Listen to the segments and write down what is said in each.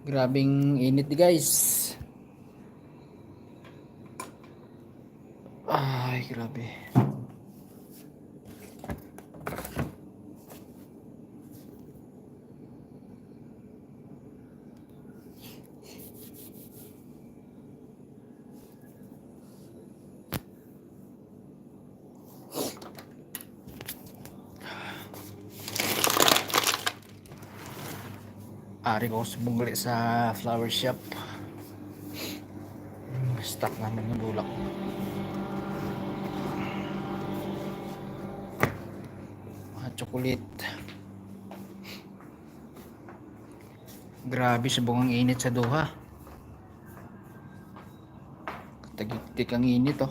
Grabing init guys. Ay, grabe. Ari ko bumili sa flower shop. Stock naman yung bulak. Mga chocolate. Grabe subong ang init sa Doha. Tagiktik ang init oh.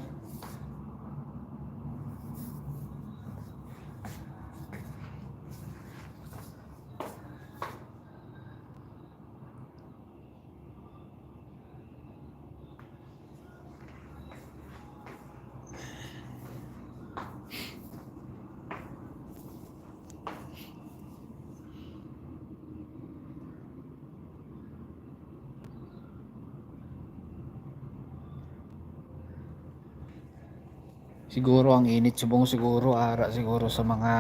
Siguro ang init subong siguro ara siguro sa mga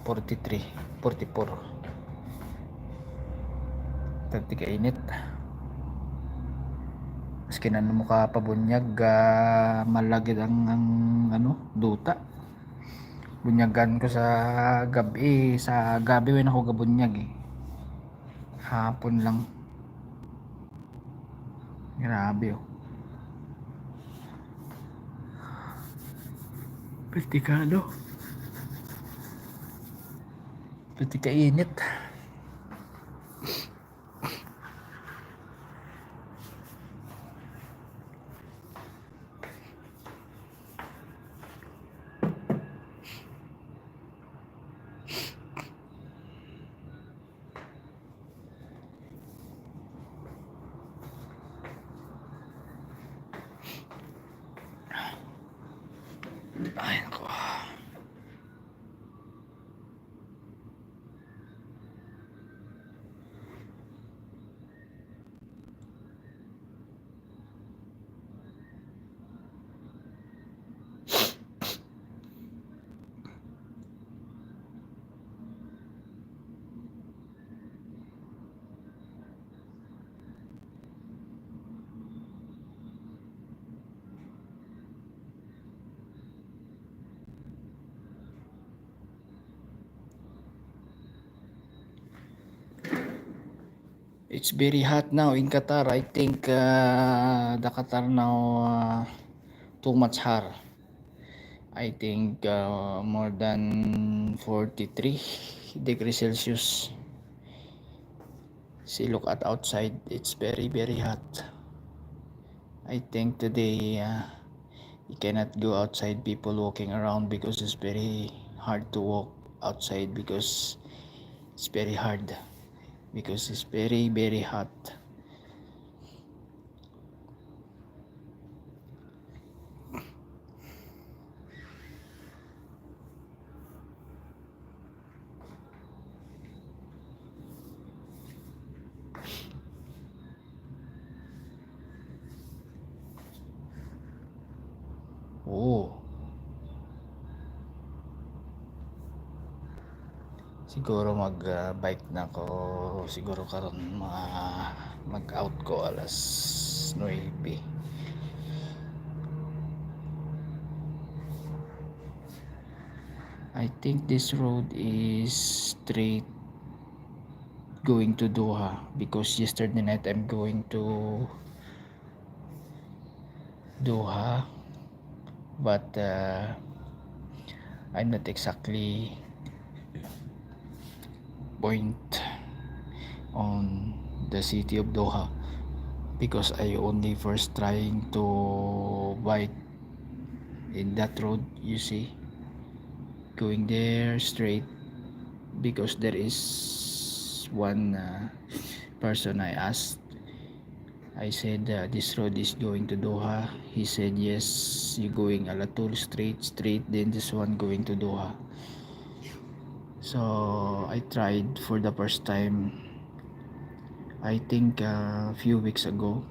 43, 44. Tagtika init. Maski na mo ka pabunyag malagid ang ano, duta. Bunyagan ko sa gabi when ako gabunyag eh. Hapon lang. Grabe oh. Petikado. Petika init. Ay nako. It's very hot now in Qatar. I think the Qatar now too much hot. I think more than 43 degrees Celsius. See, look at outside. It's very hot. I think today you cannot go outside. People walking around because it's very hard to walk outside because it's very hard. Because it's very hot. Oh, siguro mag-bike na ako siguro karon mag-out ko alas 9. I think this road is straight going to Doha because yesterday night I'm going to Doha, but I'm not exactly point on the city of Doha because I only first trying to bike in that road, you see, going there straight because there is one person I asked. I said this road is going to Doha. He said yes, you going Alatul straight, then this one going to Doha. So I tried for the first time I think a few weeks ago.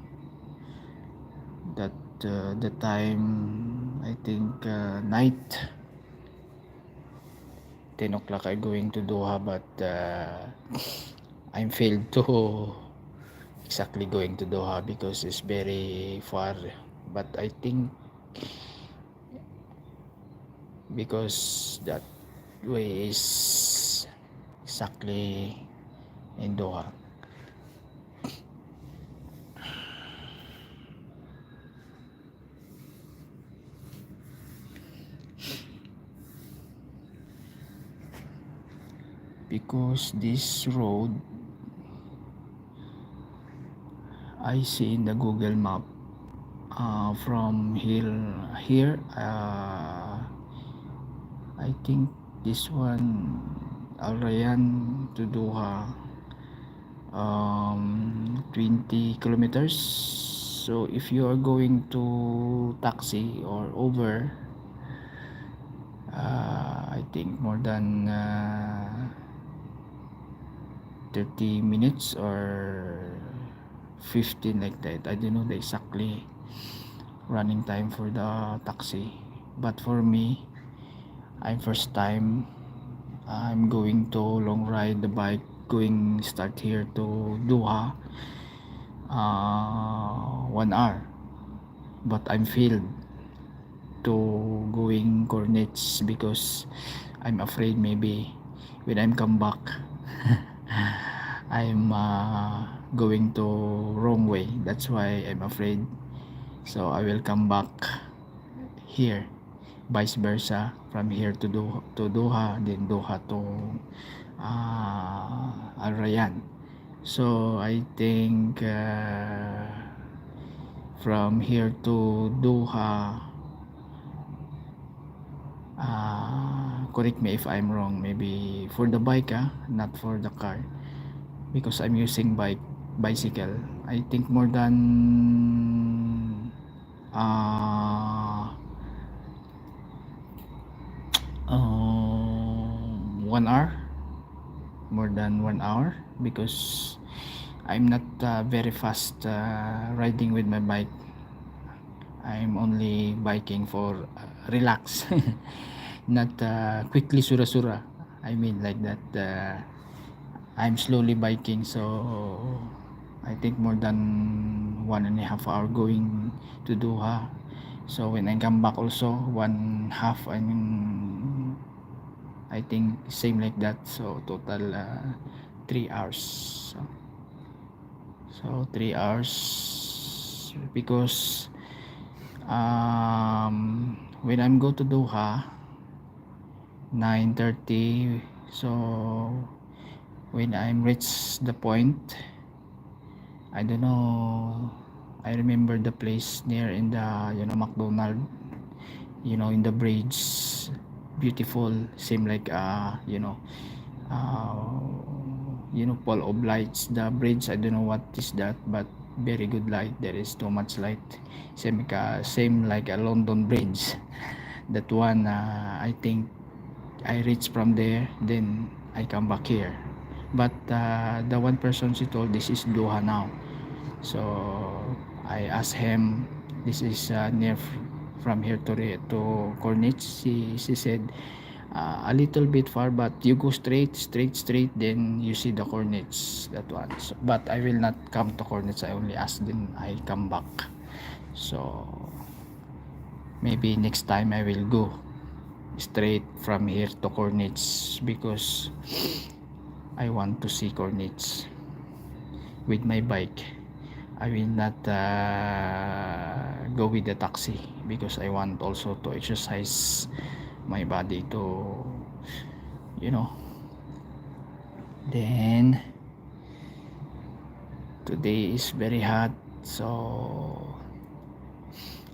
That the time, I think night 10 o'clock I going to Doha, but I'm failed to exactly going to Doha because it's very far. But I think because that way is exactly in Doha. Because this road I see in the Google map, from here, I think this one, Al Rayyan to Doha, 20 kilometers. So if you are going to taxi or Uber, I think more than 30 minutes or 15, like that. I don't know the exactly running time for the taxi, but for me, I'm first time I'm going to long ride the bike, going start here to Doha, 1 hour, but I'm failed to going Cornets because I'm afraid maybe when I'm come back I'm going to wrong way. That's why I'm afraid. So I will come back here, vice versa, from here to Doha, then Doha to Al Rayyan. So I think from here to Doha, correct me if I'm wrong, maybe for the bike, not for the car, because I'm using bicycle. I think more than uh, 1 hour, more than 1 hour, because I'm not very fast riding with my bike. I'm only biking for relax, not quickly sura-sura. I mean like that. I'm slowly biking, so I think more than 1.5 hour going to Doha. So when I come back also 1/2, I mean I think same like that. So total 3 hours. So 3 hours because when I'm go to Doha 9:30, so when I'm reach the point, I don't know, I remember the place near in the McDonald, in the bridge, beautiful, same like uh, full of lights, the bridge. I don't know what is that, but very good light. There is too much light, same like a London Bridge. That one, I think I reach from there, then I come back here. But the one person, she told this is Doha now. So I asked him, this is near from here to Corniche. She said a little bit far, but you go straight, then you see the Corniche, that one. So, but I will not come to Corniche. I only ask, then I come back. So maybe next time I will go straight from here to Corniche because I want to see Corniche with my bike. I will not go with the taxi because I want also to exercise my body to, you know. Then today is very hot, so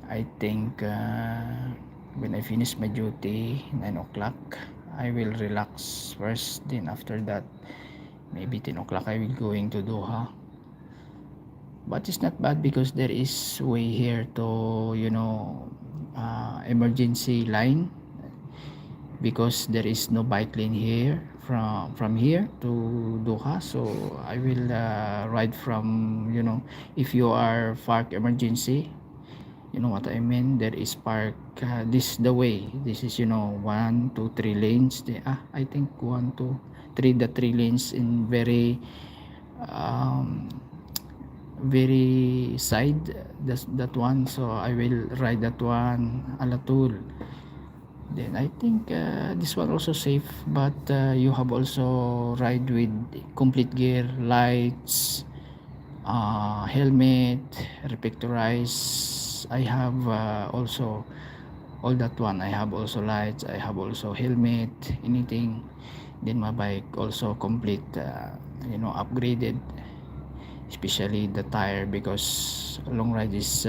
I think when I finish my duty 9 o'clock, I will relax first. Then after that, maybe 10 o'clock I will going to Doha. But it's not bad because there is way here to emergency line, because there is no bike lane here from here to Doha. So I will ride from, if you are park emergency, you know what I mean, there is park, this the way, this is, 1 2 3 lanes, I think 1 2 3, the 3 lanes in um, very side, that one. So I will ride that one, Alatul. Then I think this one also safe, but you have also ride with complete gear, lights, helmet, reflectorize. I have also all that one. I have also lights, I have also helmet, anything. Then my bike also complete, upgraded, especially the tire, because long ride is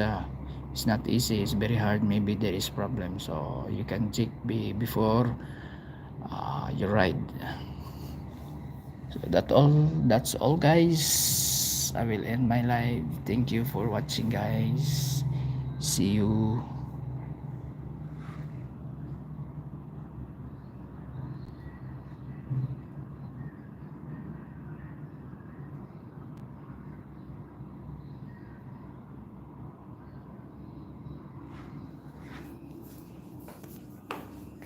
it's not easy, it's very hard. Maybe there is problem, so you can check before you ride. So that's all guys. I will end my live. Thank you for watching guys. See you.